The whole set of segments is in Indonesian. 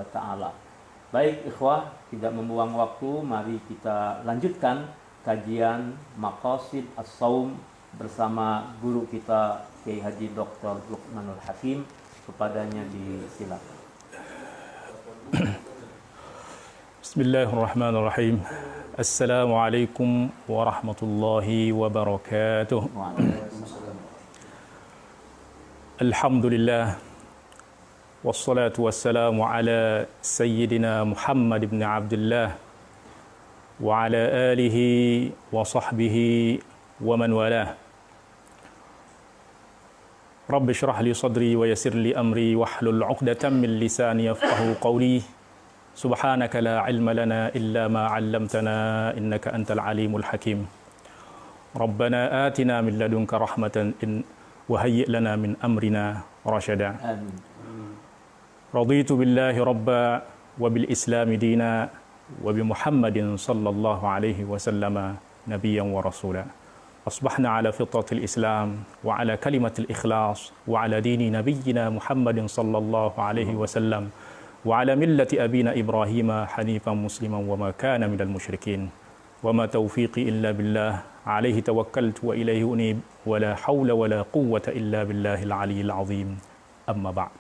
wa ta'ala. Baik ikhwah, tidak membuang waktu, mari kita lanjutkan kajian Maqasid As-Shaum bersama guru kita Kiai Haji Dr. Luqmanul Hakim. Kepadanya disilakan. Bismillahirrahmanirrahim. Assalamualaikum warahmatullahi wabarakatuh. Alhamdulillah. Wassalatu wassalamu ala Sayyidina Muhammad ibn Abdullah wa ala alihi wa sahbihi wa man walah. Rabbi shrah li sadri wa yassir li amri wahlul 'uqdatam min lisani yafqahu qawli. Subhanaka la ilma lana illa ma 'allamtana innaka antal alimul hakim. Rabbana atina min ladunka rahmatan wa hayyi' lana min amrina rashada. Amin. Raditu billahi rabba wa bil islami dina wa bi Muhammadin sallallahu alaihi wasallam nabiyyan wa rasula. Asbahna ala fitratil Islam wa ala kalimatil ikhlas wa ala dini nabiyyina Muhammadin sallallahu alaihi wasallam wa ala millati abina Ibrahim hanifan musliman wa ma kana minal musyrikin wa ma taufiqi illa billah alaihi tawakkaltu wa ilaihi unib wa la hawla wa la quwwata illa billahil aliyyil azim. Amma ba'd.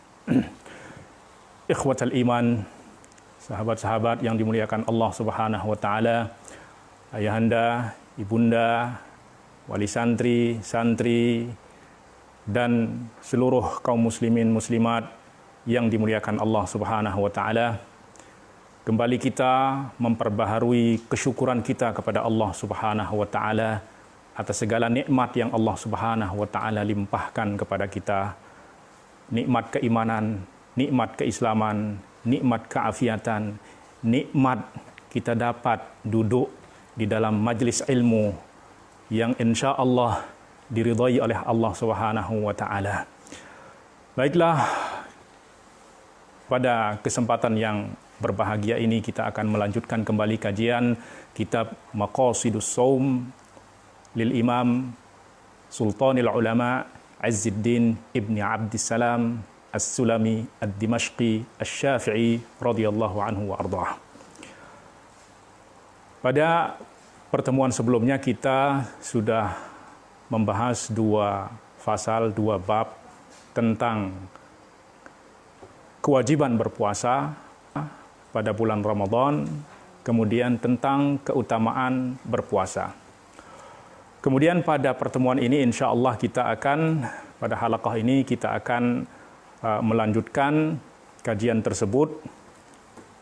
Ikhwatal iman, sahabat-sahabat yang dimuliakan Allah Subhanahu wa taala, ayahanda, ibunda, wali santri, santri, dan seluruh kaum muslimin muslimat yang dimuliakan Allah Subhanahu wa taala. Kembali kita memperbaharui kesyukuran kita kepada Allah Subhanahu wa taala atas segala nikmat yang Allah Subhanahu wa taala limpahkan kepada kita. Nikmat keimanan, nikmat keislaman, nikmat keafiatan, nikmat kita dapat duduk di dalam majlis ilmu yang insya Allah diridhai oleh Allah Subhanahu wa taala. Baiklah, pada kesempatan yang berbahagia ini kita akan melanjutkan kembali kajian kitab Maqasidus Shaum lil Imam Sultanil Ulama Izzuddin Ibni Abdissalam As-Sulami Ad-Dimashqi Asy-Syafi'i radhiyallahu anhu wa ardhah. Pada pertemuan sebelumnya kita sudah membahas dua bab tentang kewajiban berpuasa pada bulan Ramadan, kemudian tentang keutamaan berpuasa. Kemudian pada pertemuan ini insya Allah pada halaqah ini kita akan melanjutkan kajian tersebut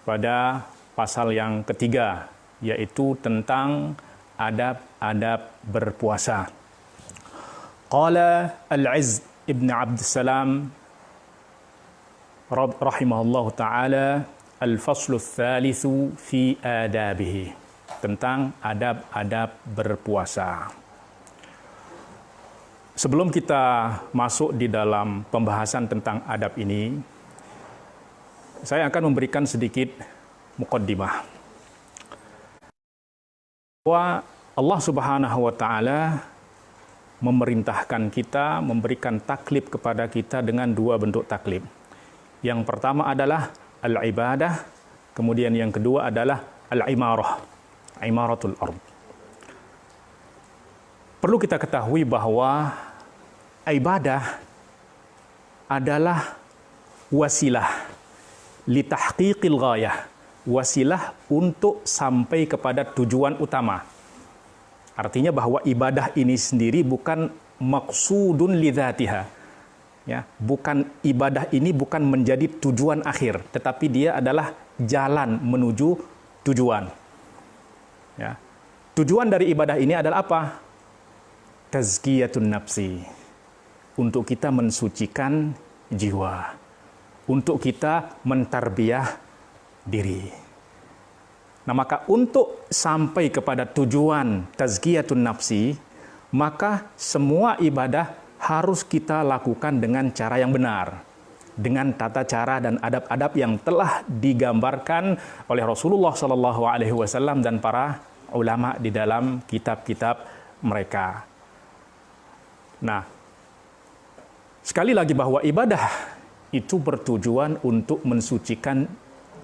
pada pasal yang ketiga, yaitu tentang adab-adab berpuasa. Qala Al-Izz ibn Abdissalam rahimahullah ta'ala al-faslu tsalitsu fi adabihi, tentang adab-adab berpuasa. Sebelum kita masuk di dalam pembahasan tentang adab ini, saya akan memberikan sedikit muqaddimah. Bahwa Allah Subhanahu wa taala memerintahkan kita, memberikan taklif kepada kita dengan dua bentuk taklif. Yang pertama adalah al-ibadah, kemudian yang kedua adalah al-imarah, imaratul ardh. Perlu kita ketahui bahwa ibadah adalah wasilah li tahqiqil ghayah, wasilah untuk sampai kepada tujuan utama. Artinya bahwa ibadah ini sendiri bukan maqsudun li dzatiha. Ya, ibadah ini bukan menjadi tujuan akhir, tetapi dia adalah jalan menuju tujuan. Ya. Tujuan dari ibadah ini adalah apa? Tazkiyatun nafsi. Untuk kita mensucikan jiwa. Untuk kita mentarbiyah diri. Nah, maka untuk sampai kepada tujuan tazkiyatun nafsi, maka semua ibadah harus kita lakukan dengan cara yang benar, dengan tata cara dan adab-adab yang telah digambarkan oleh Rasulullah SAW dan para ulama di dalam kitab-kitab mereka. Nah, sekali lagi bahwa ibadah itu bertujuan untuk mensucikan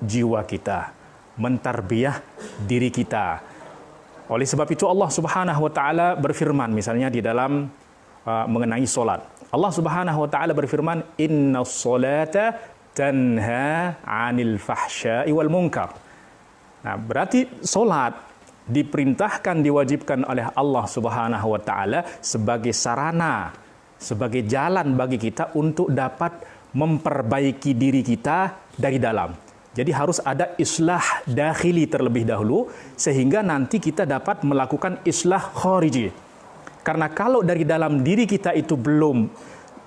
jiwa kita, mentarbiyah diri kita. Oleh sebab itu Allah Subhanahu wa taala berfirman misalnya di dalam mengenai solat. Allah Subhanahu wa taala berfirman, "Innas solata tanha 'anil fahsya'i wal munkar." Nah, berarti solat diperintahkan, diwajibkan oleh Allah Subhanahu wa taala sebagai sarana, sebagai jalan bagi kita untuk dapat memperbaiki diri kita dari dalam. Jadi harus ada islah dakhili terlebih dahulu sehingga nanti kita dapat melakukan islah khariji. Karena kalau dari dalam diri kita itu belum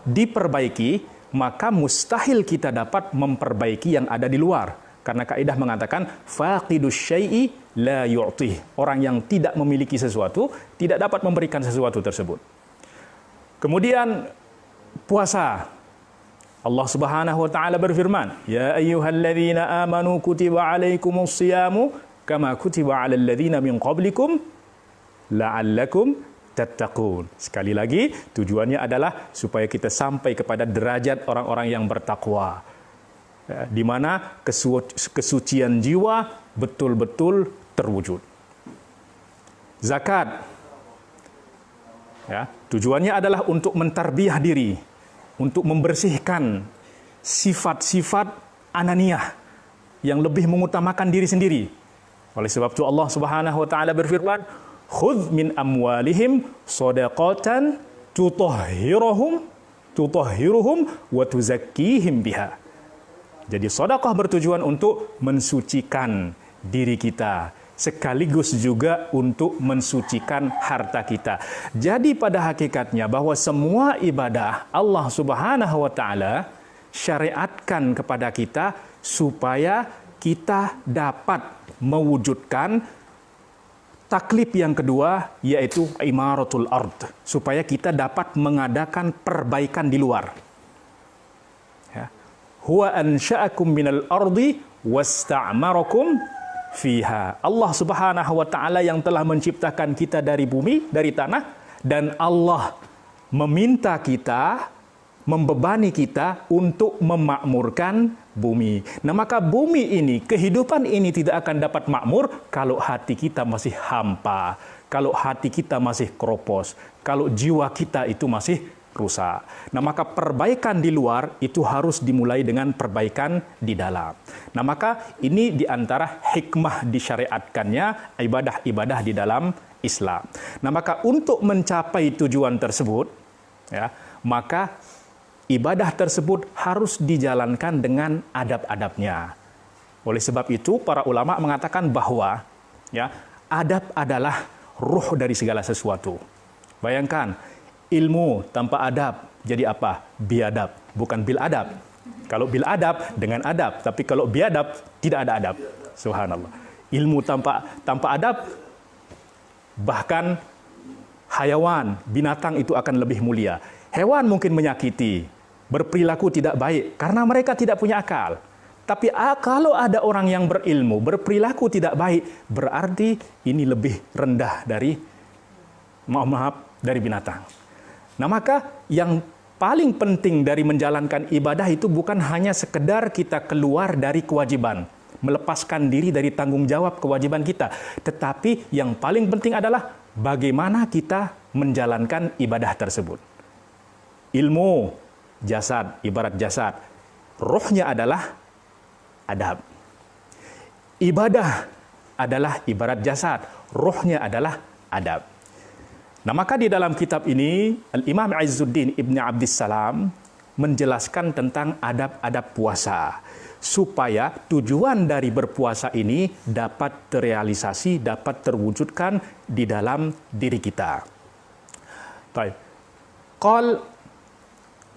diperbaiki, maka mustahil kita dapat memperbaiki yang ada di luar. Karena kaidah mengatakan faqidus syai'i la yu'tih. Orang yang tidak memiliki sesuatu tidak dapat memberikan sesuatu tersebut. Kemudian puasa. Allah Subhanahu wa taala berfirman, "Ya ayyuhalladzina amanu kutiba 'alaikumus shiyamu kama kutiba 'alal ladzina min qablikum la'allakum tattaqun." Sekali lagi, tujuannya adalah supaya kita sampai kepada derajat orang-orang yang bertakwa. Di mana kesucian jiwa betul-betul terwujud. Zakat. Ya, tujuannya adalah untuk mentarbiyah diri, untuk membersihkan sifat-sifat ananiyah yang lebih mengutamakan diri sendiri. Oleh sebab itu Allah Subhanahu wa taala berfirman, "Khudz min amwalihim shadaqatan tutahhiruhum wa tuzakkihim biha." Jadi sedekah bertujuan untuk mensucikan diri kita, sekaligus juga untuk mensucikan harta kita. Jadi pada hakikatnya bahwa semua ibadah Allah Subhanahu wa taala syariatkan kepada kita supaya kita dapat mewujudkan taklif yang kedua, yaitu imaratul ard, supaya kita dapat mengadakan perbaikan di luar. Huwa ansha'akum minal ardi wasta'marakum fiha. Allah Subhanahu wa taala yang telah menciptakan kita dari bumi, dari tanah, dan Allah meminta kita, membebani kita untuk memakmurkan bumi. Nah, maka bumi ini, kehidupan ini tidak akan dapat makmur kalau hati kita masih hampa, kalau hati kita masih keropos, kalau jiwa kita itu masih rusak. Nah, maka perbaikan di luar itu harus dimulai dengan perbaikan di dalam. Nah, maka ini diantara hikmah disyariatkannya ibadah-ibadah di dalam Islam. Nah, maka untuk mencapai tujuan tersebut, ya, maka ibadah tersebut harus dijalankan dengan adab-adabnya. Oleh sebab itu, para ulama mengatakan bahwa ya, adab adalah ruh dari segala sesuatu. Bayangkan, ilmu tanpa adab jadi apa? Biadab, bukan bil adab. Kalau bil adab dengan adab, tapi kalau biadab tidak ada adab. Subhanallah. Ilmu tanpa adab, bahkan hayawan, binatang itu akan lebih mulia. Hewan mungkin menyakiti, berperilaku tidak baik karena mereka tidak punya akal. Tapi kalau ada orang yang berilmu, berperilaku tidak baik, berarti ini lebih rendah dari dari binatang. Nah, maka yang paling penting dari menjalankan ibadah itu bukan hanya sekedar kita keluar dari kewajiban, melepaskan diri dari tanggung jawab kewajiban kita, tetapi yang paling penting adalah bagaimana kita menjalankan ibadah tersebut. Ilmu, jasad, ibarat jasad. Rohnya adalah adab. Ibadah adalah ibarat jasad, rohnya adalah adab. Nah, maka di dalam kitab ini Al-Imam Izzuddin Ibn Abdissalam menjelaskan tentang adab-adab puasa supaya tujuan dari berpuasa ini dapat terrealisasi, dapat terwujudkan di dalam diri kita. Baik. Qal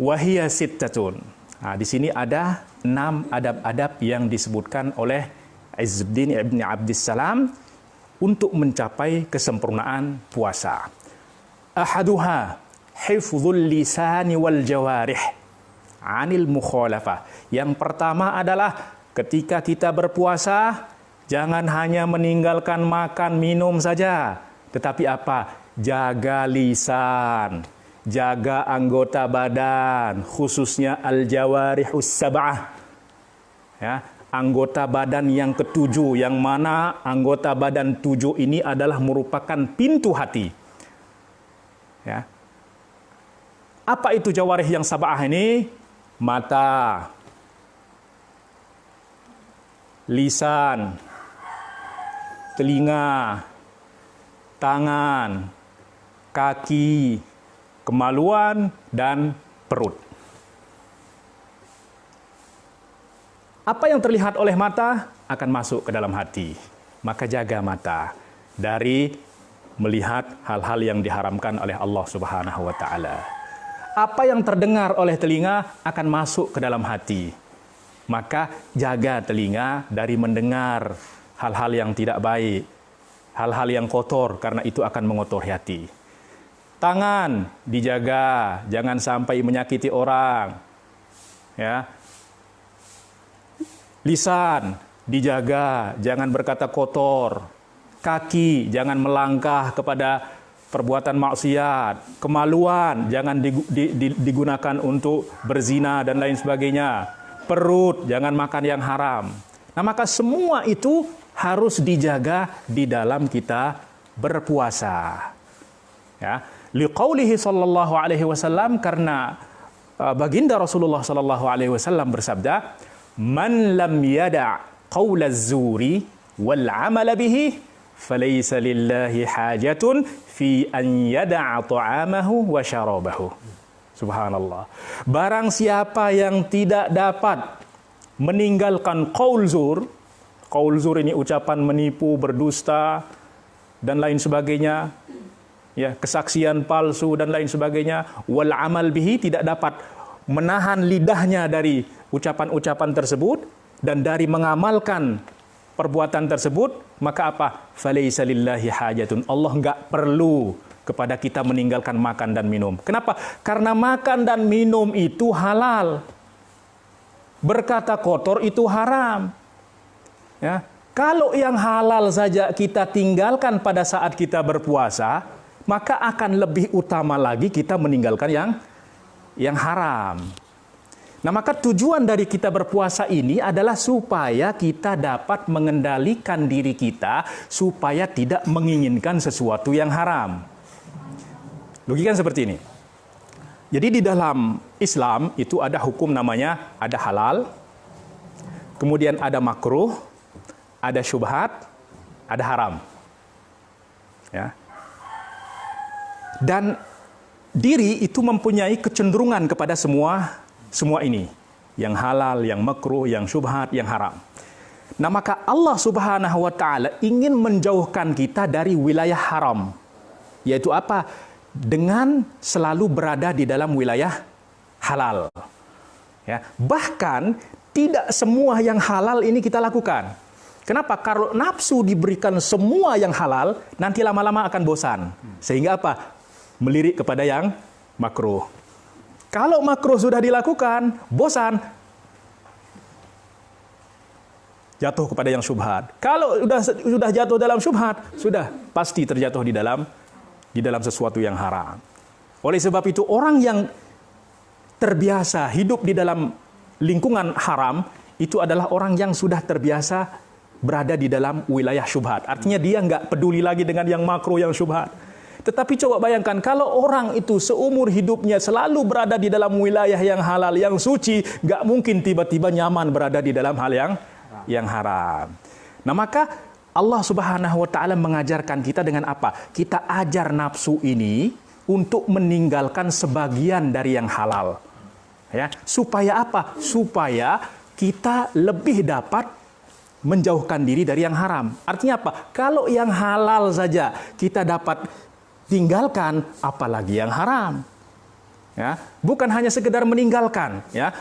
wa hiya sittatun. Nah, di sini ada 6 adab-adab yang disebutkan oleh Izzuddin Ibn Abdissalam untuk mencapai kesempurnaan puasa. Ahaduha hifdzul lisani wal jawarih anil mukhalafah. Yang pertama adalah ketika kita berpuasa, jangan hanya meninggalkan makan minum saja, tetapi apa? Jaga lisan, jaga anggota badan, khususnya al jawarihus sab'ah. Ya, anggota badan yang ketujuh, yang mana anggota badan 7 ini adalah merupakan pintu hati. Ya. Apa itu jawarih yang sab'ah ini? Mata, lisan, telinga, tangan, kaki, kemaluan, dan perut. Apa yang terlihat oleh mata akan masuk ke dalam hati. Maka jaga mata dari melihat hal-hal yang diharamkan oleh Allah Subhanahu wa taala. Apa yang terdengar oleh telinga akan masuk ke dalam hati. Maka jaga telinga dari mendengar hal-hal yang tidak baik, hal-hal yang kotor, karena itu akan mengotori hati. Tangan dijaga, jangan sampai menyakiti orang. Ya. Lisan dijaga, jangan berkata kotor. Kaki jangan melangkah kepada perbuatan maksiat. Kemaluan jangan digunakan untuk berzina dan lain sebagainya. Perut jangan makan yang haram. Nah, maka semua itu harus dijaga di dalam kita berpuasa. Ya, liqaulihi sallallahu alaihi wasallam, karena baginda Rasulullah sallallahu alaihi wasallam bersabda, "Man lam yada' qaula az-zuri wal 'amala bihi, falaysa lillahi hajatun fi an yada'a ta'amahu wa syarabahu." Subhanallah. Barang siapa yang tidak dapat meninggalkan qaul zur ini ucapan menipu, berdusta, dan lain sebagainya, ya, kesaksian palsu dan lain sebagainya, wal amal bihi, tidak dapat menahan lidahnya dari ucapan-ucapan tersebut dan dari mengamalkan perbuatan tersebut, maka apa? Falaisa lillahi hajatun. Allah enggak perlu kepada kita meninggalkan makan dan minum. Kenapa? Karena makan dan minum itu halal. Berkata kotor itu haram. Ya. Kalau yang halal saja kita tinggalkan pada saat kita berpuasa, maka akan lebih utama lagi kita meninggalkan yang haram. Nah, maka tujuan dari kita berpuasa ini adalah supaya kita dapat mengendalikan diri kita supaya tidak menginginkan sesuatu yang haram. Logika seperti ini. Jadi di dalam Islam itu ada hukum namanya ada halal, kemudian ada makruh, ada syubhat, ada haram. Ya. Dan diri itu mempunyai kecenderungan kepada semua ini. Yang halal, yang makruh, yang syubhat, yang haram. Nah, maka Allah Subhanahu wa taala ingin menjauhkan kita dari wilayah haram. Yaitu apa? Dengan selalu berada di dalam wilayah halal. Ya, bahkan tidak semua yang halal ini kita lakukan. Kenapa? Kalau nafsu diberikan semua yang halal, nanti lama-lama akan bosan. Sehingga apa? Melirik kepada yang makruh. Kalau makruh sudah dilakukan, bosan, jatuh kepada yang syubhat. Kalau sudah jatuh dalam syubhat, sudah pasti terjatuh di dalam sesuatu yang haram. Oleh sebab itu, orang yang terbiasa hidup di dalam lingkungan haram, itu adalah orang yang sudah terbiasa berada di dalam wilayah syubhat. Artinya dia nggak peduli lagi dengan yang makruh, yang syubhat. Tetapi coba bayangkan, kalau orang itu seumur hidupnya selalu berada di dalam wilayah yang halal, yang suci, nggak mungkin tiba-tiba nyaman berada di dalam hal yang haram. Nah, maka Allah Subhanahu wa taala mengajarkan kita dengan apa? Kita ajar nafsu ini untuk meninggalkan sebagian dari yang halal. Ya, supaya apa? Supaya kita lebih dapat menjauhkan diri dari yang haram. Artinya apa? Kalau yang halal saja kita dapat tinggalkan, apalagi yang haram. Ya, bukan hanya sekedar meninggalkan, ya.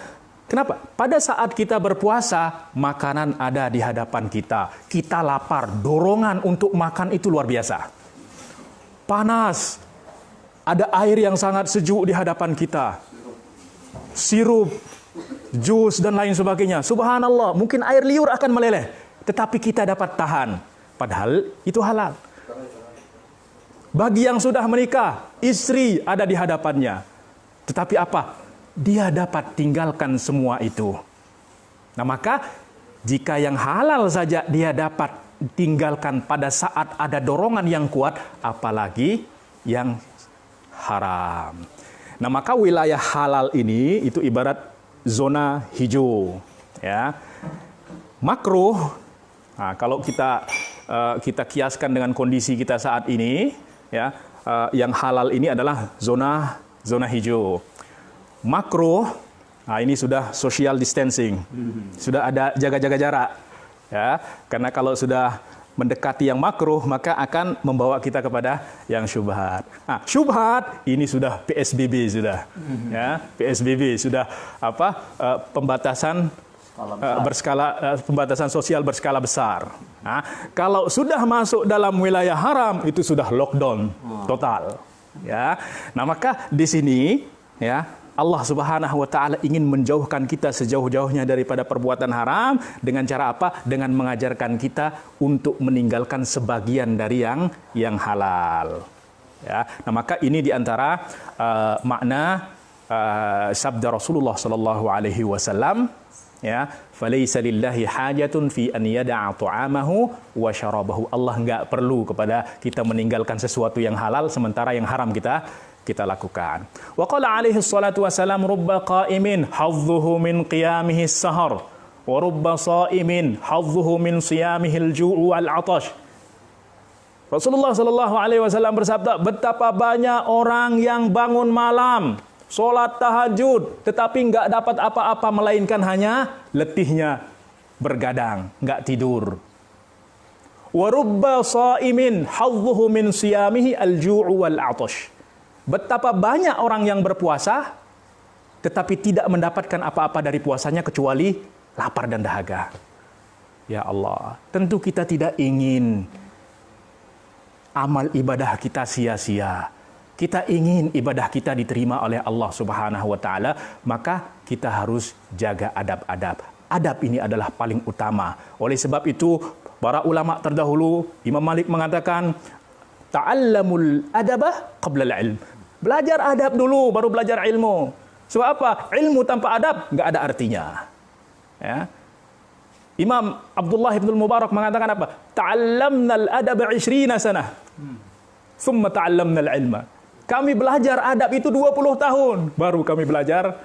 Kenapa? Pada saat kita berpuasa, makanan ada di hadapan kita. Kita lapar, dorongan untuk makan itu luar biasa. Panas, ada air yang sangat sejuk di hadapan kita. Sirup, jus, dan lain sebagainya. Subhanallah, mungkin air liur akan meleleh. Tetapi kita dapat tahan. Padahal itu halal. Bagi yang sudah menikah, istri ada di hadapannya. Tetapi apa? Dia dapat tinggalkan semua itu. Nah, maka Jika yang halal saja dia dapat tinggalkan pada saat ada dorongan yang kuat, apalagi yang haram. Nah, maka wilayah halal ini itu ibarat zona hijau, ya. Makruh. Nah, kalau kita kiaskan dengan kondisi kita saat ini, ya, yang halal ini adalah zona hijau. Makruh, nah ini sudah social distancing, sudah ada jaga-jaga jarak, ya. Karena kalau sudah mendekati yang makruh maka akan membawa kita kepada yang syubhat. Nah, syubhat ini sudah PSBB sudah, ya, PSBB sudah pembatasan pembatasan sosial berskala besar. Nah, kalau sudah masuk dalam wilayah haram itu sudah lockdown total, ya. Nah, maka di sini, ya, Allah Subhanahu wa taala ingin menjauhkan kita sejauh-jauhnya daripada perbuatan haram dengan cara apa? Dengan mengajarkan kita untuk meninggalkan sebagian dari yang halal. Ya. Nah, maka ini diantara makna sabda Rasulullah sallallahu alaihi wasallam, ya, falaisa lillahi hajatun fi an yada'a ta'amahu wa syarabahu. Allah enggak perlu kepada kita meninggalkan sesuatu yang halal sementara yang haram kita lakukan. Wa qala alaihi salatu wasalam rubba qa'imin hadzuhu min qiyamihi as-sahar wa rubba sha'imin hadzuhu min siyamihi al-ju' wal 'atash. Rasulullah sallallahu alaihi wasallam bersabda, betapa banyak orang yang bangun malam, salat tahajud, tetapi enggak dapat apa-apa melainkan hanya letihnya bergadang, enggak tidur. Wa rubba sha'imin hadzuhu min siyamihi al-ju' wal 'atash. Betapa banyak orang yang berpuasa tetapi tidak mendapatkan apa-apa dari puasanya kecuali lapar dan dahaga. Ya Allah, tentu kita tidak ingin amal ibadah kita sia-sia. Kita ingin ibadah kita diterima oleh Allah Subhanahu wa taala, maka kita harus jaga adab-adab. Adab ini adalah paling utama. Oleh sebab itu, para ulama terdahulu, Imam Malik mengatakan, ta'allamul adabah qabla al-ilm. Belajar adab dulu, baru belajar ilmu. Sebab apa? Ilmu tanpa adab nggak ada artinya. Ya. Imam Abdullah ibn Mubarak mengatakan apa? Ta'allamnal adab 20 sanah. Thumma ta'allamnal ilma. Kami belajar adab itu 20 tahun, baru kami belajar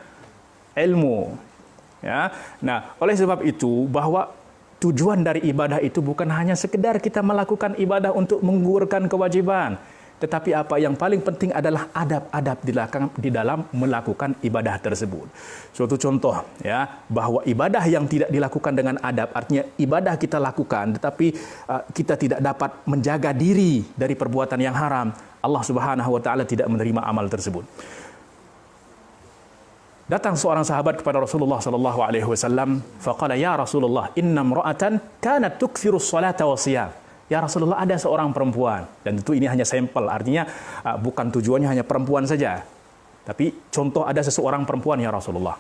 ilmu. Ya. Nah, oleh sebab itu bahwa tujuan dari ibadah itu bukan hanya sekedar kita melakukan ibadah untuk menggugurkan kewajiban, tetapi apa yang paling penting adalah adab-adab di dalam melakukan ibadah tersebut. Suatu contoh, ya, bahwa ibadah yang tidak dilakukan dengan adab, artinya ibadah kita lakukan tetapi kita tidak dapat menjaga diri dari perbuatan yang haram, Allah Subhanahu wa taala tidak menerima amal tersebut. Datang seorang sahabat kepada Rasulullah sallallahu alaihi wasallam, faqala ya Rasulullah, inna imra'atan kanat tukthiru as-salata wa shiyam. Ya Rasulullah, ada seorang perempuan, dan tentu ini hanya sampel, artinya bukan tujuannya hanya perempuan saja. Tapi contoh, ada seseorang perempuan ya Rasulullah.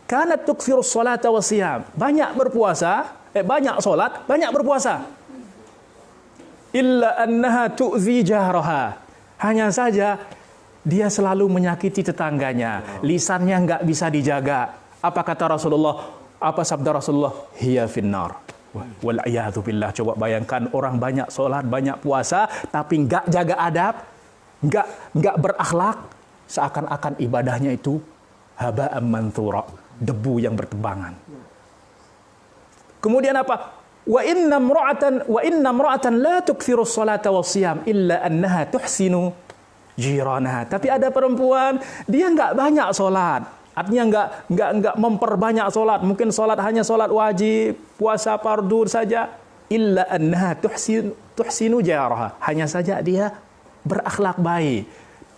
Kanat tukthiru as-salata wa shiyam. Banyak berpuasa, banyak salat, banyak berpuasa. Illa annaha tu'zi jahraha. Hanya saja dia selalu menyakiti tetangganya, lisannya enggak bisa dijaga. Apa kata Rasulullah? Apa sabda Rasulullah? Hiya finnar. Wal'iyadu billah. Coba bayangkan orang banyak sholat, banyak puasa, tapi enggak jaga adab, enggak berakhlak, seakan-akan ibadahnya itu haba'an manthura, debu yang bertebangan. Kemudian apa? Wa inna imra'atan la tukthiru as-salata was-siyam illa annaha tuhsinu jiranaha. Tapi ada perempuan, dia enggak banyak sholat. Artinya enggak memperbanyak solat. Mungkin solat hanya solat wajib, puasa fardu saja. Illa annaha tuhsinu jaraha. Hanya saja dia berakhlak baik,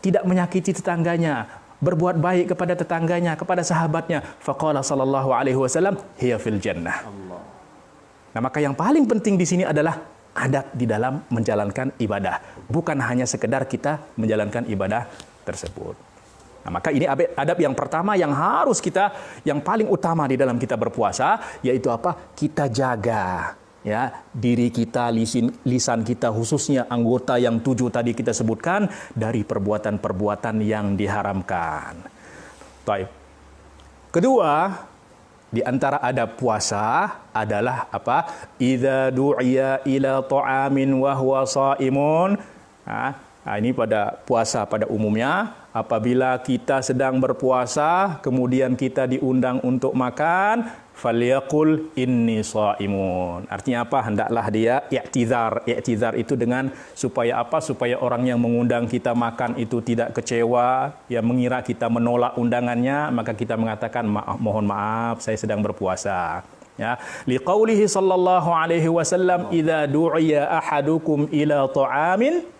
tidak menyakiti tetangganya, berbuat baik kepada tetangganya, kepada sahabatnya. Faqala sallallahu alaihi wasallam, hiya fil jannah. Nah, maka yang paling penting di sini adalah adab di dalam menjalankan ibadah, bukan hanya sekedar kita menjalankan ibadah tersebut. Nah, maka ini adab yang pertama yang harus kita, yang paling utama di dalam kita berpuasa, yaitu apa? Kita jaga, ya, diri kita, lisan kita, khususnya anggota yang 7 tadi kita sebutkan, dari perbuatan-perbuatan yang diharamkan. Baik. Kedua, Di antara adab puasa adalah apa? Idza du'iya ila ta'amin wa huwa shaimun. Ini pada puasa pada umumnya. Apabila kita sedang berpuasa, kemudian kita diundang untuk makan, falyaqul inni shaimun. Artinya apa? Hendaklah dia i'tizar. I'tizar itu dengan supaya apa? Supaya orang yang mengundang kita makan itu tidak kecewa, ya mengira kita menolak undangannya, maka kita mengatakan mohon maaf, saya sedang berpuasa. Ya, liqaulihi sallallahu alaihi wasallam, idza du'iya ahadukum ila ta'amin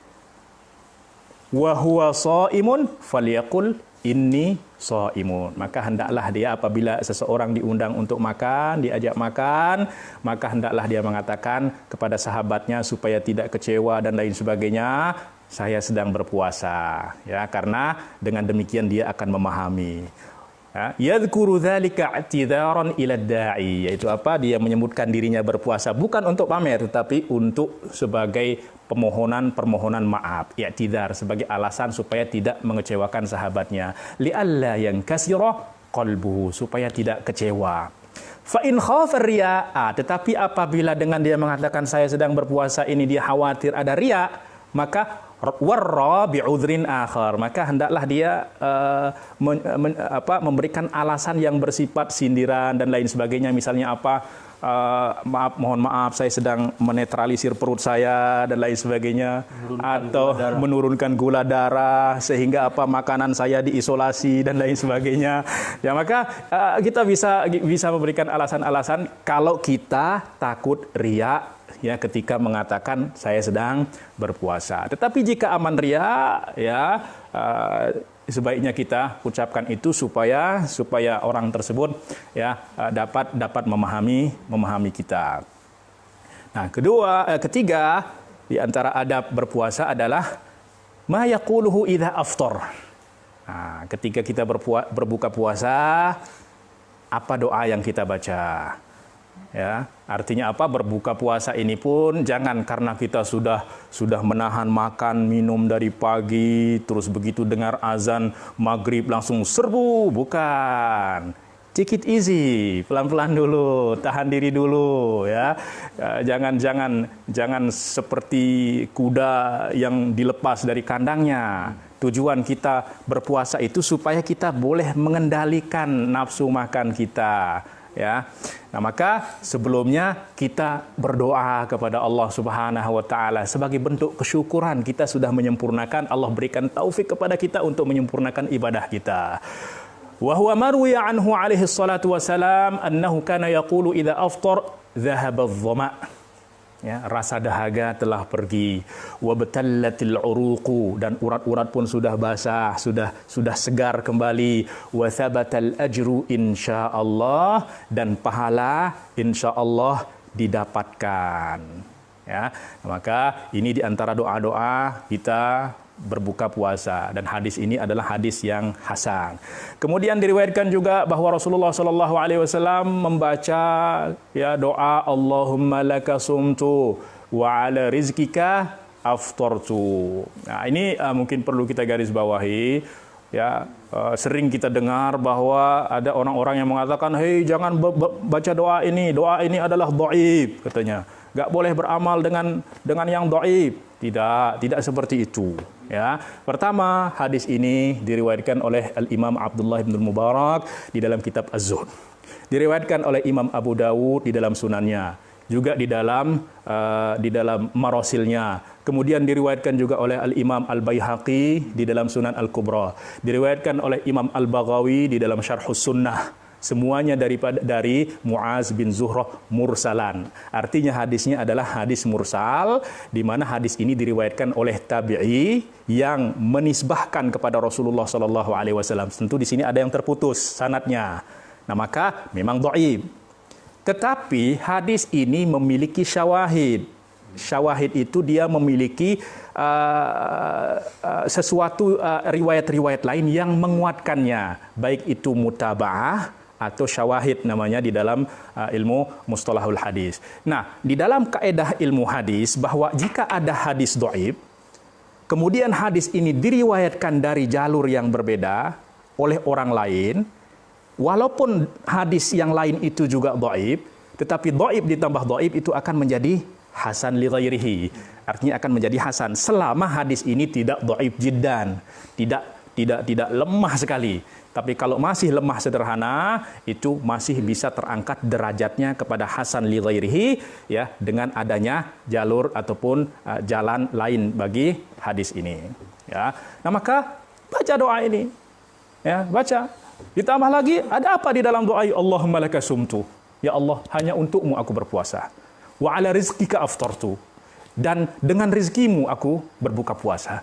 wa huwa shaimun falyaqul inni shaimun. Maka hendaklah dia apabila seseorang diundang untuk makan, diajak makan, maka hendaklah dia mengatakan kepada sahabatnya supaya tidak kecewa dan lain sebagainya, saya sedang berpuasa. Ya, karena dengan demikian dia akan memahami. Yadhkuru dzalika i'tidharan ila da'i, yaitu apa? Dia menyebutkan dirinya berpuasa bukan untuk pamer tetapi untuk sebagai permohonan maaf, i'tidhar, sebagai alasan supaya tidak mengecewakan sahabatnya, li'alla yankasira qalbuhu, supaya tidak kecewa. Fa in khafa riya, tetapi apabila dengan dia mengatakan saya sedang berpuasa ini dia khawatir ada riya, maka warra bi'udhrin akhar, maka hendaklah dia memberikan alasan yang bersifat sindiran dan lain sebagainya. Misalnya apa? Mohon maaf, saya sedang menetralisir perut saya dan lain sebagainya, atau menurunkan gula darah sehingga apa makanan saya diisolasi dan lain sebagainya. Ya, maka kita bisa memberikan alasan-alasan kalau kita takut riya, ya, ketika mengatakan saya sedang berpuasa. Tetapi jika aman riya, ya sebaiknya kita ucapkan itu supaya orang tersebut ya dapat memahami kita. Nah, ketiga di antara adab berpuasa adalah ma yaquluhu idza aftar. Nah, ketika kita berbuka puasa, apa doa yang kita baca? Ya, artinya apa? Berbuka puasa ini pun jangan karena kita sudah menahan makan minum dari pagi, terus begitu dengar azan maghrib langsung serbu, bukan. Take it easy, pelan-pelan dulu, tahan diri dulu, ya. Jangan seperti kuda yang dilepas dari kandangnya. Tujuan kita berpuasa itu supaya kita boleh mengendalikan nafsu makan kita. Ya, nah maka sebelumnya kita berdoa kepada Allah Subhanahu wa taala sebagai bentuk kesyukuran kita sudah menyempurnakan, Allah berikan taufik kepada kita untuk menyempurnakan ibadah kita. Wa huwa marwiya anhu alaihi salatu wasalam annahu kana yaqulu idza aftar dhahaba adh-dhama. Ya, rasa dahaga telah pergi, wa batallatil uruqu, dan urat-urat pun sudah basah, sudah segar kembali, wa thabatal ajru insyaallah, dan pahala insyaallah didapatkan. Ya, maka ini di antara doa-doa kita berbuka puasa, dan hadis ini adalah hadis yang hasan. Kemudian diriwayatkan juga bahwa Rasulullah SAW membaca ya doa Allahumma laka sumtu wa ala rizkika aftartu. Nah, ini mungkin perlu kita garis bawahi. Ya, sering kita dengar bahwa ada orang-orang yang mengatakan, hei jangan baca doa ini adalah dhaif, katanya. Gak boleh beramal dengan yang dhaif. Tidak seperti itu. Ya, pertama hadis ini diriwayatkan oleh Al-Imam Abdullah bin Mubarak di dalam kitab Az-Zuhd. Diriwayatkan oleh Imam Abu Dawud di dalam sunannya, juga di dalam marasilnya. Kemudian diriwayatkan juga oleh Al-Imam Al-Baihaqi di dalam Sunan Al-Kubra. Diriwayatkan oleh Imam Al-Baghawi di dalam Syarhus Sunnah. Semuanya dari Muaz bin Zuhrah mursalan. Artinya hadisnya adalah hadis mursal, di mana hadis ini diriwayatkan oleh tabi'i yang menisbahkan kepada Rasulullah SAW. Tentu di sini ada yang terputus sanadnya. Nah, maka memang dhaif. Tetapi hadis ini memiliki syawahid. Syawahid itu dia memiliki sesuatu riwayat-riwayat lain yang menguatkannya, baik itu mutaba'ah atau syawahid namanya di dalam ilmu mustalahul hadis. Nah, di dalam kaedah ilmu hadis bahwa jika ada hadis dhaif, kemudian hadis ini diriwayatkan dari jalur yang berbeda oleh orang lain, walaupun hadis yang lain itu juga dhaif, tetapi dhaif ditambah dhaif itu akan menjadi hasan li ghairihi. Artinya akan menjadi hasan selama hadis ini tidak dhaif jiddan, tidak lemah sekali. Tapi kalau masih lemah sederhana, itu masih bisa terangkat derajatnya kepada hasan li ghairihi, ya, dengan adanya jalur ataupun jalan lain bagi hadis ini, ya. Nah, maka baca doa ini, ya, baca. Ditambah lagi, ada apa di dalam doa? Allahumma laka sumtu, ya Allah, hanya untukmu aku berpuasa. Wa ala rizqika aftartu, dan dengan rizkimu aku berbuka puasa.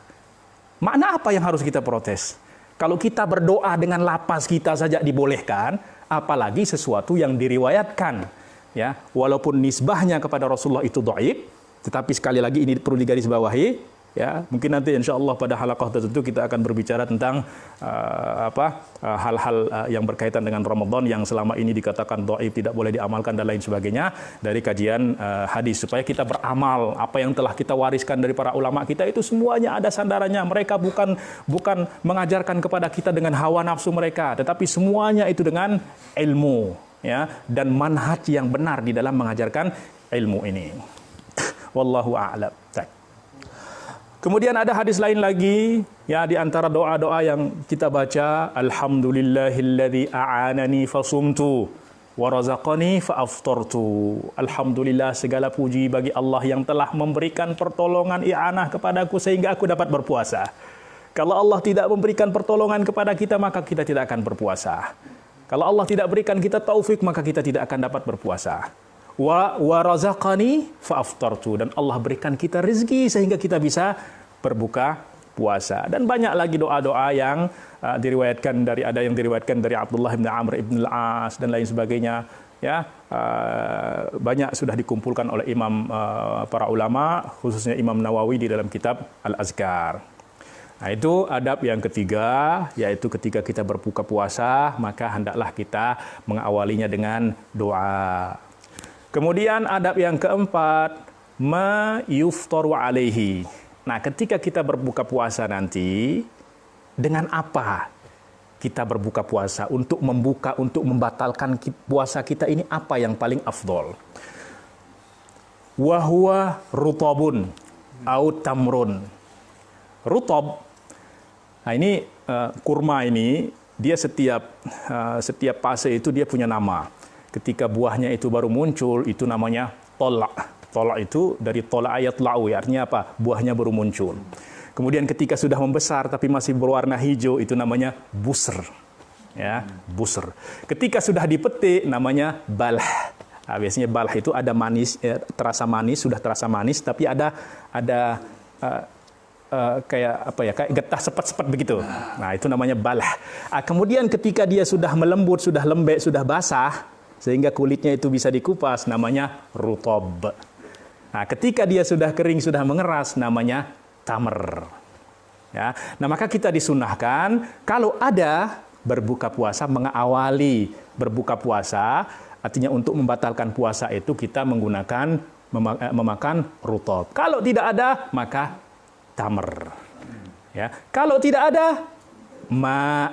Makna apa yang harus kita protes? Kalau kita berdoa dengan lapas kita saja dibolehkan, apalagi sesuatu yang diriwayatkan, ya, walaupun nisbahnya kepada Rasulullah itu dhaif, tetapi sekali lagi ini perlu digarisbawahi, ya. Mungkin nanti insyaallah pada halaqah tertentu kita akan berbicara tentang hal-hal yang berkaitan dengan Ramadan yang selama ini dikatakan dhaif, tidak boleh diamalkan dan lain sebagainya dari kajian hadis, supaya kita beramal apa yang telah kita wariskan dari para ulama kita itu semuanya ada sandarannya. Mereka bukan mengajarkan kepada kita dengan hawa nafsu mereka, tetapi semuanya itu dengan ilmu, ya, dan manhaj yang benar di dalam mengajarkan ilmu ini. Wallahu a'lam. Kemudian ada hadis lain lagi, ya, di antara doa-doa yang kita baca, alhamdulillahilladzi a'anani fasumtu wa razaqani faaftartu. Alhamdulillah, segala puji bagi Allah yang telah memberikan pertolongan i'anah kepadaku sehingga aku dapat berpuasa. Kalau Allah tidak memberikan pertolongan kepada kita, maka kita tidak akan berpuasa. Kalau Allah tidak berikan kita taufik, maka kita tidak akan dapat berpuasa. Wa razaqani faaftartu, dan Allah berikan kita rezeki sehingga kita bisa berbuka puasa. Dan banyak lagi doa-doa yang diriwayatkan dari, ada yang diriwayatkan dari Abdullah bin Amr bin al-As dan lain sebagainya, ya. Banyak sudah dikumpulkan oleh imam para ulama, khususnya Imam Nawawi di dalam kitab Al-Azkar. Nah, itu adab yang ketiga, yaitu ketika kita berbuka puasa, maka hendaklah kita mengawalinya dengan doa. Kemudian adab yang keempat, ma yuftaru alaihi. Nah, ketika kita berbuka puasa nanti, dengan apa kita berbuka puasa? Untuk membuka, untuk membatalkan puasa kita ini apa yang paling afdol? Wa huwa rutabun au tamrun. Rutab. Nah, ini kurma ini, dia setiap fase itu dia punya nama. Ketika buahnya itu baru muncul, itu namanya tolak. Tolak itu dari tolak ayat lau, ya, artinya apa? Buahnya baru muncul. Kemudian ketika sudah membesar tapi masih berwarna hijau, itu namanya busr. Ya, busr. Ketika sudah dipetik, namanya balah. Nah, biasanya balah itu ada manis, terasa manis, sudah terasa manis, tapi ada kayak apa ya, kayak getah sepet-sepet begitu. Nah, itu namanya balah. Kemudian ketika dia sudah melembut, sudah lembek, sudah basah, sehingga kulitnya itu bisa dikupas, namanya rutab. Nah, ketika dia sudah kering, sudah mengeras, namanya tamr. Ya. Nah, maka kita disunahkan kalau ada berbuka puasa, mengawali berbuka puasa, artinya untuk membatalkan puasa itu kita menggunakan memakan rutab. Kalau tidak ada, maka tamr. Ya. Kalau tidak ada, ma,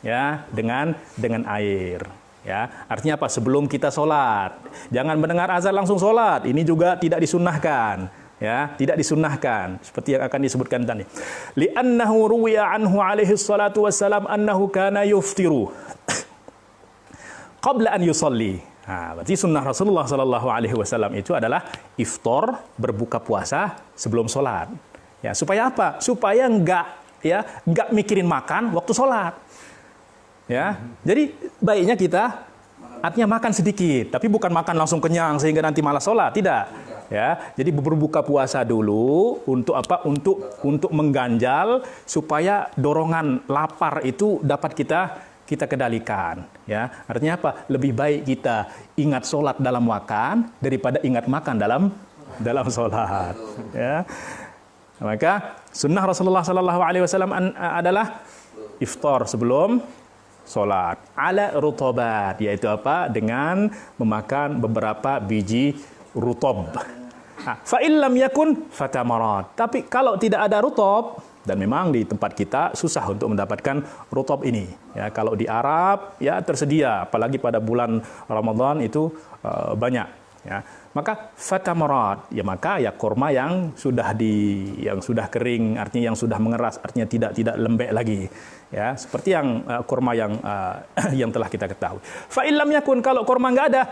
ya, dengan air. Ya, artinya apa? Sebelum kita sholat, jangan mendengar azan langsung sholat. Ini juga tidak disunnahkan. Ya, tidak disunnahkan. Seperti yang akan disebutkan tadi. Li'annahu ruwiya anhu alaihi salatu wassalam annahu kana yuftiru qabla an yusalli. Nah, berarti sunnah Rasulullah sallallahu alaihi wasallam itu adalah iftar, berbuka puasa sebelum sholat. Ya, supaya apa? Supaya enggak mikirin makan waktu sholat. Ya, jadi baiknya kita artinya makan sedikit, tapi bukan makan langsung kenyang sehingga nanti malah sholat, tidak. Ya, jadi berbuka puasa dulu untuk apa? Untuk mengganjal supaya dorongan lapar itu dapat kita kendalikan. Ya, artinya apa? Lebih baik kita ingat sholat dalam makan daripada ingat makan dalam sholat. Ya, maka sunnah Rasulullah SAW adalah iftar sebelum sholat ala rutobat, yaitu apa? Dengan memakan beberapa biji rutob. Fa illam yakun fatamarat. Tapi kalau tidak ada rutob, Dan memang di tempat kita susah untuk mendapatkan rutab ini. Ya, kalau di Arab ya tersedia, apalagi pada bulan Ramadan itu banyak. Ya. Maka fatamarat, ya maka ya kurma yang sudah kering, artinya yang sudah mengeras, artinya tidak lembek lagi. Ya, seperti yang kurma yang telah kita ketahui. Fa illam yakun, kalau kurma enggak ada,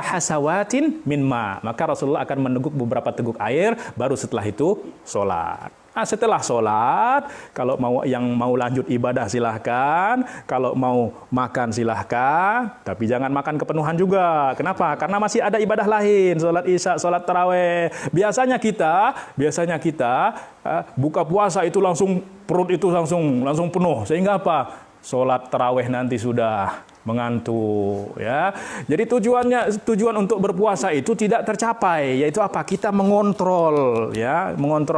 hasawatin min ma, maka Rasulullah akan meneguk beberapa teguk air, baru setelah itu sholat. Nah, setelah sholat, kalau yang mau lanjut ibadah silahkan, kalau mau makan silahkan, tapi jangan makan kepenuhan juga. Kenapa? Karena masih ada ibadah lain, sholat isya, sholat taraweh. Biasanya kita buka puasa itu langsung perut itu langsung penuh, sehingga apa? Sholat taraweh nanti sudah mengantuk, ya. Jadi tujuan untuk berpuasa itu tidak tercapai, yaitu apa? Kita mengontrol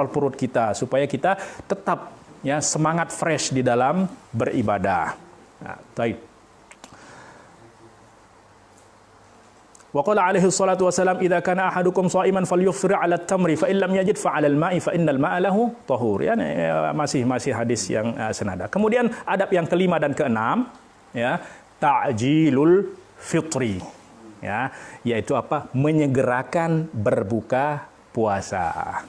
perut kita supaya kita tetap ya semangat fresh di dalam beribadah. Nah, baik. Wa qala alaihi salatu wasalam idza kana ahadukum sha'iman falyufthir 'ala at-tamri fa in lam yajid fa 'ala al-ma'i fa innal ma'a lahu tahur. Ya, masih hadis yang senada. Kemudian adab yang kelima dan keenam, ya, ta'jilul fitri, ya, yaitu apa? Menyegerakan berbuka puasa.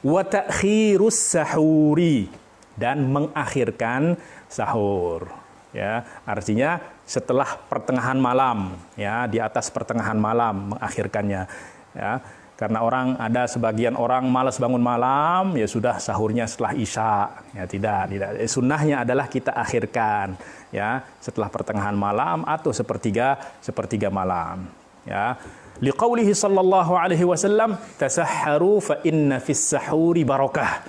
Wa ta'khirus sahuri, dan mengakhirkan sahur. Ya, artinya setelah pertengahan malam, ya, di atas pertengahan malam mengakhirkannya. Ya, karena ada sebagian orang malas bangun malam, ya sudah sahurnya setelah isya. Ya, tidak. Sunnahnya adalah kita akhirkan, ya, setelah pertengahan malam atau sepertiga malam. Ya, liqaulihi sallallahu alaihi wasallam tasahharu fa inna fis sahuri barakah.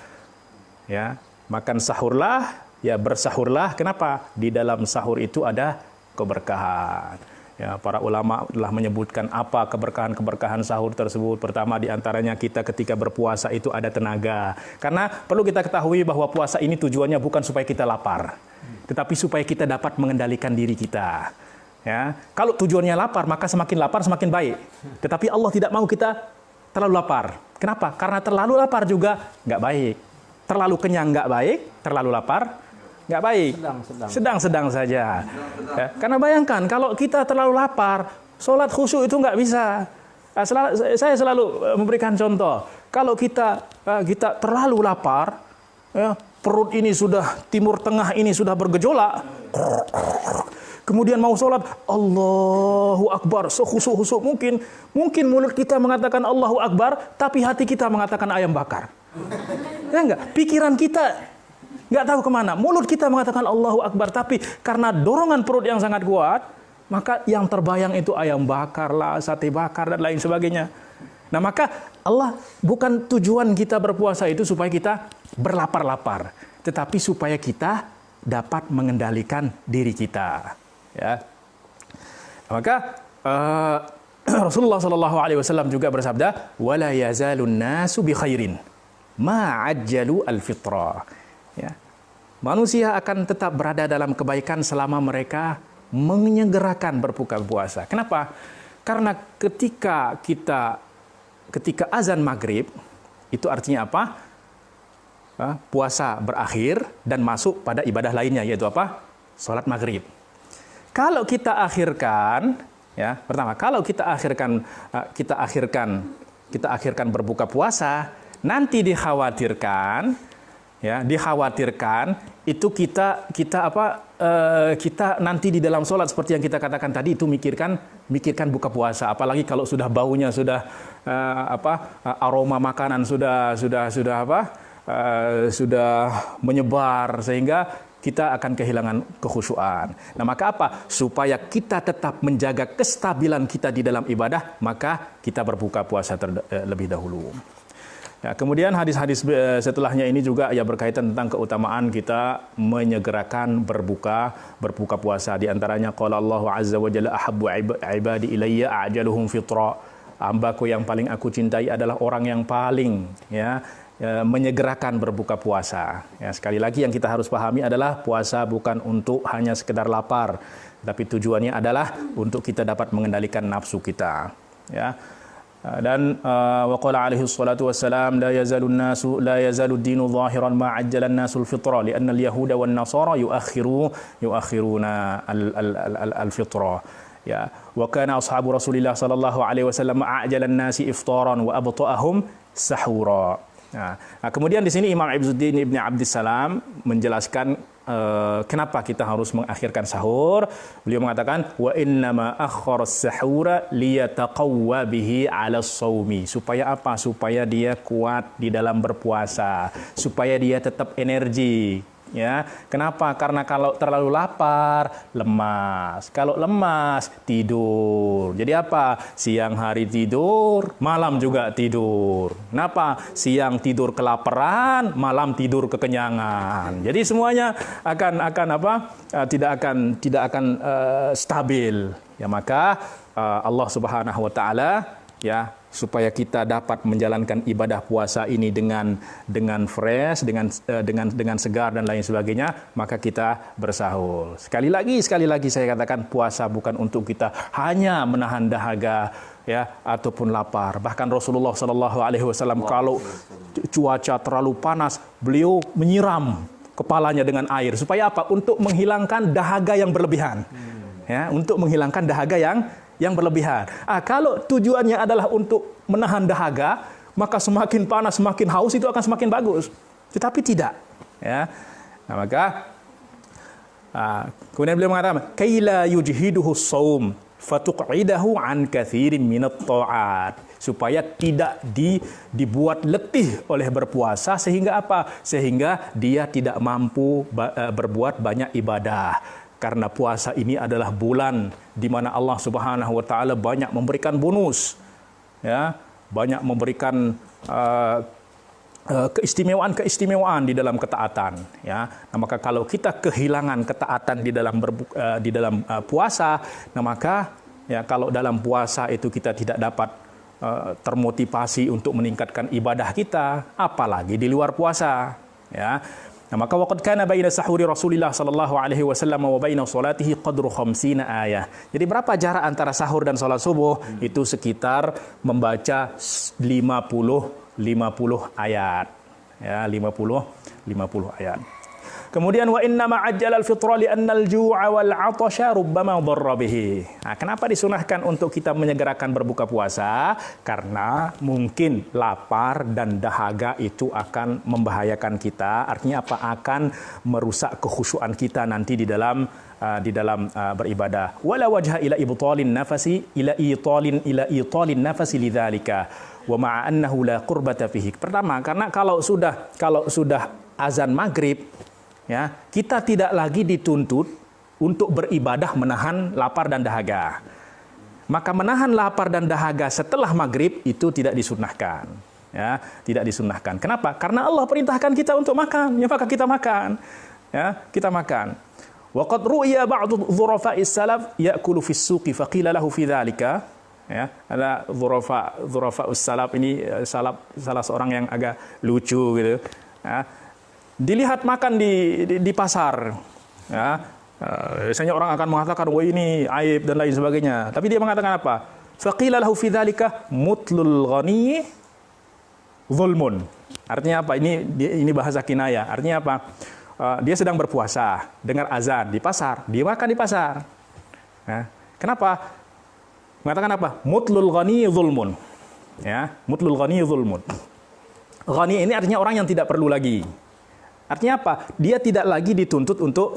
Ya, makan sahurlah, ya bersahurlah. Kenapa? Di dalam sahur itu ada keberkahan. Ya, para ulama telah menyebutkan apa keberkahan sahur tersebut. Pertama di antaranya kita ketika berpuasa itu ada tenaga. Karena perlu kita ketahui bahwa puasa ini tujuannya bukan supaya kita lapar, tetapi supaya kita dapat mengendalikan diri kita. Ya, kalau tujuannya lapar, maka semakin lapar semakin baik. Tetapi Allah tidak mau kita terlalu lapar. Kenapa? Karena terlalu lapar juga nggak baik. Terlalu kenyang nggak baik, terlalu lapar nggak baik. Sedang saja. Ya, karena bayangkan kalau kita terlalu lapar, sholat khusyuk itu nggak bisa. Saya selalu memberikan contoh. Kalau kita terlalu lapar, ya, perut ini sudah, timur tengah ini sudah bergejolak. Kemudian mau sholat, Allahu Akbar, sekhusyuk-khusyuk mungkin. Mungkin mulut kita mengatakan Allahu Akbar, tapi hati kita mengatakan ayam bakar. Ya enggak? Pikiran kita nggak tahu kemana. Mulut kita mengatakan Allahu Akbar, tapi karena dorongan perut yang sangat kuat, maka yang terbayang itu ayam bakar lah, sate bakar, dan lain sebagainya. Nah, maka Allah, bukan tujuan kita berpuasa itu supaya kita berlapar-lapar, tetapi supaya kita dapat mengendalikan diri kita. Ya. Maka Rasulullah SAW juga bersabda, wala yazalun nasu bi khairin ma'ajjalu al-fitra. Ya. Manusia akan tetap berada dalam kebaikan selama mereka menyegerakan berbuka puasa. Kenapa? Karena ketika azan maghrib, itu artinya apa? Puasa berakhir dan masuk pada ibadah lainnya, yaitu apa? Sholat maghrib. Kalau kita akhirkan, ya, pertama, kalau kita akhirkan berbuka puasa, nanti dikhawatirkan itu kita nanti di dalam sholat seperti yang kita katakan tadi itu mikirkan buka puasa, apalagi kalau sudah baunya sudah aroma makanan sudah menyebar sehingga kita akan kehilangan kekhusyuan. Nah, maka apa? Supaya kita tetap menjaga kestabilan kita di dalam ibadah, maka kita berbuka puasa lebih dahulu. Ya, kemudian hadis-hadis setelahnya ini juga ya berkaitan tentang keutamaan kita menyegerakan berbuka puasa. Di antaranya qala Allahu azza wa jalla ahabbu ibadi ilayya ajaluhum fitra. Hambaku yang paling aku cintai adalah orang yang paling menyegerakan berbuka puasa. Ya, sekali lagi yang kita harus pahami adalah puasa bukan untuk hanya sekedar lapar, tapi tujuannya adalah untuk kita dapat mengendalikan nafsu kita. Ya. Dan waqala alaihi salatu wassalam la yazalu ad-dinu zahiran ma ajjala an-nasu al-fitra lianna al-yahuda wan nasara yuakhiruna al-fitra. Ya, wa kana ashabu Rasulillah sallallahu alaihi wasallam a'jala an-nasi iftaran wa abta'ahum sahura. Nah, kemudian di sini Imam Izzuddin Ibn Abdissalam menjelaskan kenapa kita harus mengakhirkan sahur. Beliau mengatakan wa innama akhkhara as-sahura liyataqawwa bihi 'ala as-shaumi. Supaya apa? Supaya dia kuat di dalam berpuasa, supaya dia tetap energi. Ya, kenapa? Karena kalau terlalu lapar, lemas. Kalau lemas, tidur. Jadi apa? Siang hari tidur, malam juga tidur. Kenapa? Siang tidur kelaparan, malam tidur kekenyangan. Jadi semuanya akan apa? Tidak akan stabil. Ya, maka Allah Subhanahu wa taala ya, supaya kita dapat menjalankan ibadah puasa ini dengan fresh, dengan segar dan lain sebagainya, maka kita bersahur. Sekali lagi saya katakan, puasa bukan untuk kita hanya menahan dahaga ya ataupun lapar. Bahkan Rasulullah sallallahu alaihi wasallam kalau cuaca terlalu panas, beliau menyiram kepalanya dengan air supaya apa? Untuk menghilangkan dahaga yang berlebihan. Ya, untuk menghilangkan dahaga yang berlebihan. Kalau tujuannya adalah untuk menahan dahaga, maka semakin panas, semakin haus itu akan semakin bagus. Tetapi tidak. Ya. Nah, maka kemudian beliau mengatakan, kaila yujhiduhu shaum fatuqidahu an katsirin minat ta'at. Supaya tidak dibuat letih oleh berpuasa, sehingga apa? Sehingga dia tidak mampu berbuat banyak ibadah. Karena puasa ini adalah bulan di mana Allah Subhanahu wa taala banyak memberikan bonus. Ya, banyak memberikan keistimewaan di dalam ketaatan, ya. Nah, maka kalau kita kehilangan ketaatan di dalam puasa, nah maka ya kalau dalam puasa itu kita tidak dapat termotivasi untuk meningkatkan ibadah kita, apalagi di luar puasa, ya. Nah, maka waqad kana baina sahuri Rasulillah sallallahu alaihi wasallam wa baina salatihi qadru 50 ayah. Jadi berapa jarak antara sahur dan salat subuh? Itu sekitar membaca 50 ayat. Ya, 50 ayat. Kemudian wa inna ma'ajjal al-fitra li anna al-ju'a wal 'atasha rubbama dharra bihi. Nah, kenapa disunahkan untuk kita menyegerakan berbuka puasa? Karena mungkin lapar dan dahaga itu akan membahayakan kita. Artinya apa? Akan merusak kekhusyuan kita nanti di dalam beribadah. Wala wajha ila ibtalin nafasi ila italin nafasi lidzalika wa ma'a annahu la qurbata fihi. Pertama, karena kalau sudah azan maghrib, ya, kita tidak lagi dituntut untuk beribadah menahan lapar dan dahaga. Maka menahan lapar dan dahaga setelah maghrib itu tidak disunnahkan. Ya, tidak disunnahkan. Kenapa? Karena Allah perintahkan kita untuk makan, ya maka kita makan. Ya, kita makan. Wa qad ru'ya ba'du dhurafa'is salaf ya'kulu fis suqi faqila lahu fi dzalika. Ya, ada dhurafa'us salaf ini salah seorang yang agak lucu gitu. Ya. Dilihat makan di pasar, ya, biasanya orang akan mengatakan, wah ini aib dan lain sebagainya. Tapi dia mengatakan apa? Faqila lahu fi dzalika mutlul ghani zulmun. Artinya apa? Ini bahasa kinayah. Artinya apa? Dia sedang berpuasa, dengar azan di pasar, dia makan di pasar. Ya. Kenapa? Mengatakan apa? Mutlul ghani zulmun. Ya, mutlul ghani zulmun. Ghani ini artinya orang yang tidak perlu lagi. Artinya apa? Dia tidak lagi dituntut untuk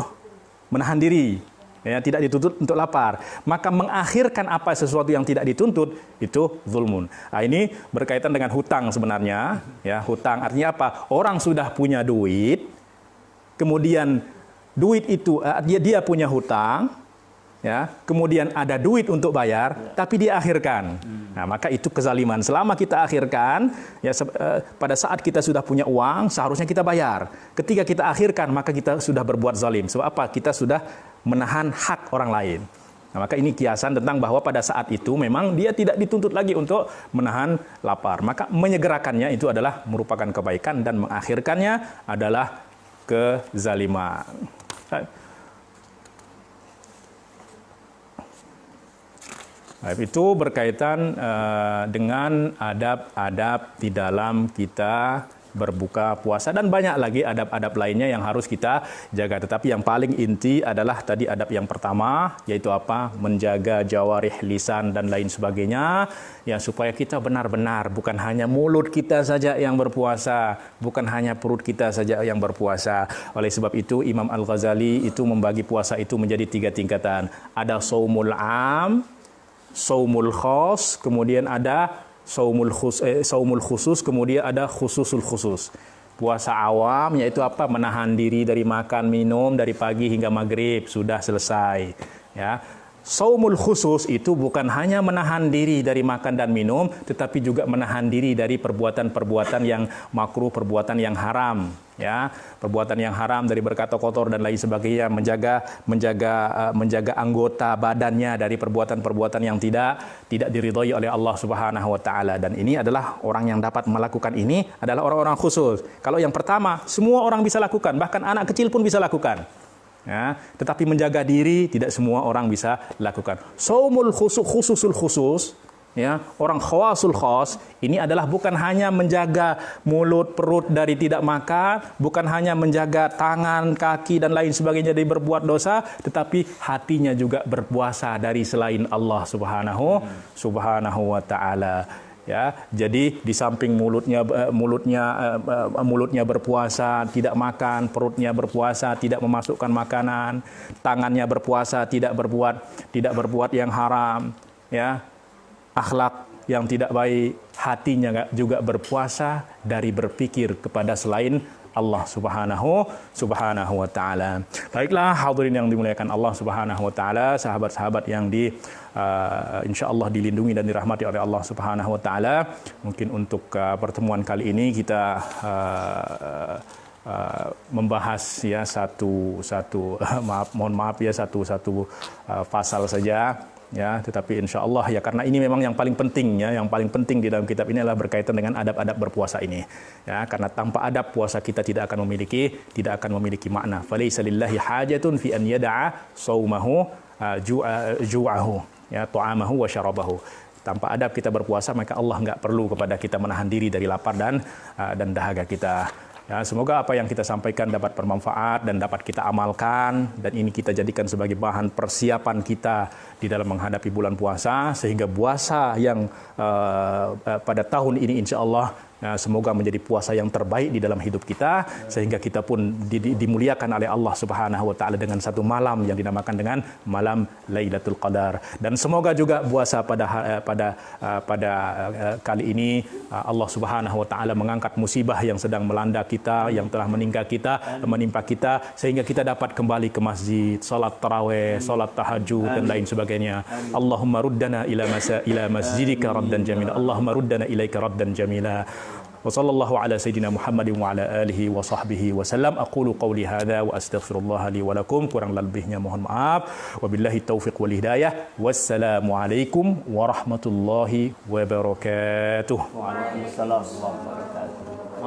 menahan diri, ya, tidak dituntut untuk lapar. Maka mengakhirkan apa sesuatu yang tidak dituntut itu zulmun. Nah, ini berkaitan dengan hutang sebenarnya, ya, hutang artinya apa? Orang sudah punya duit, kemudian duit itu dia punya hutang, ya, kemudian ada duit untuk bayar, tapi dia akhirkan. Nah, maka itu kezaliman. Selama kita akhirkan, ya, pada saat kita sudah punya uang, seharusnya kita bayar. Ketika kita akhirkan, maka kita sudah berbuat zalim. Sebab apa? Kita sudah menahan hak orang lain. Nah, maka ini kiasan tentang bahwa pada saat itu memang dia tidak dituntut lagi untuk menahan lapar. Maka menyegerakannya itu adalah merupakan kebaikan dan mengakhirkannya adalah kezaliman. Itu berkaitan dengan adab-adab di dalam kita berbuka puasa, dan banyak lagi adab-adab lainnya yang harus kita jaga. Tetapi yang paling inti adalah tadi adab yang pertama, yaitu apa? Menjaga jawarih, lisan dan lain sebagainya, ya, supaya kita benar-benar bukan hanya mulut kita saja yang berpuasa, bukan hanya perut kita saja yang berpuasa. Oleh sebab itu Imam Al-Ghazali itu membagi puasa itu menjadi 3 tingkatan. Ada saumul am, saumul khos, kemudian ada saumul khusus, kemudian ada khususul khusus. Puasa awam yaitu apa? Menahan diri dari makan minum dari pagi hingga maghrib, sudah selesai, ya. Saumul khusus itu bukan hanya menahan diri dari makan dan minum, tetapi juga menahan diri dari perbuatan-perbuatan yang makruh, perbuatan yang haram, ya, perbuatan yang haram dari berkata kotor dan lain sebagainya, menjaga anggota badannya dari perbuatan-perbuatan yang tidak diridhai oleh Allah Subhanahu wa taala. Dan ini adalah orang yang dapat melakukan ini adalah orang-orang khusus. Kalau yang pertama semua orang bisa lakukan, bahkan anak kecil pun bisa lakukan. Ya, tetapi menjaga diri tidak semua orang bisa lakukan. Saumul khususul khusus, ya, orang khawasul khas, ini adalah bukan hanya menjaga mulut perut dari tidak makan, bukan hanya menjaga tangan, kaki dan lain sebagainya dari berbuat dosa, tetapi hatinya juga berpuasa dari selain Allah Subhanahu wa taala. Ya, jadi di samping mulutnya berpuasa, tidak makan, perutnya berpuasa, tidak memasukkan makanan, tangannya berpuasa, tidak berbuat yang haram, ya, akhlak yang tidak baik, hatinya juga berpuasa dari berpikir kepada selain Allah Subhanahu wa taala. Baiklah hadirin yang dimuliakan Allah Subhanahu wa taala, sahabat-sahabat yang insyaallah dilindungi dan dirahmati oleh Allah Subhanahu wa taala. Mungkin untuk pertemuan kali ini kita membahas ya satu mohon maaf ya satu pasal saja. Ya, tetapi insya Allah ya, karena ini memang yang paling penting ya, yang paling penting di dalam kitab ini adalah berkaitan dengan adab-adab berpuasa ini. Ya, karena tanpa adab puasa kita tidak akan memiliki makna. Falaisa lillahi hajatun fi an yada'a saumahu ju'ahu, ya, ta'amahu wa syarabahu. Tanpa adab kita berpuasa, maka Allah enggak perlu kepada kita menahan diri dari lapar dan dahaga kita. Ya, semoga apa yang kita sampaikan dapat bermanfaat dan dapat kita amalkan, dan ini kita jadikan sebagai bahan persiapan kita di dalam menghadapi bulan puasa, sehingga puasa yang pada tahun ini insya Allah semoga menjadi puasa yang terbaik di dalam hidup kita, sehingga kita pun dimuliakan oleh Allah Subhanahu wa taala dengan satu malam yang dinamakan dengan malam Lailatul Qadar. Dan semoga juga puasa pada kali ini Allah Subhanahu wa taala mengangkat musibah yang sedang melanda kita, yang telah menimpa kita, sehingga kita dapat kembali ke masjid, salat tarawih, salat tahajud dan lain sebagainya. Allahumma ruddana ila masjidika raddan jamila. Allahumma ruddana ilaika raddan jamila. وصلى الله على سيدنا محمد وعلى آله وصحبه وسلم. أقول قولي هذا وأستغفر الله لي ولكم. kurang lebihnya mohon maaf. Wabillahi taufiq wal hidayah. Wassalamu alaikum warahmatullahi wabarakatuh. Waalaikumsalam warahmatullahi wabarakatuh.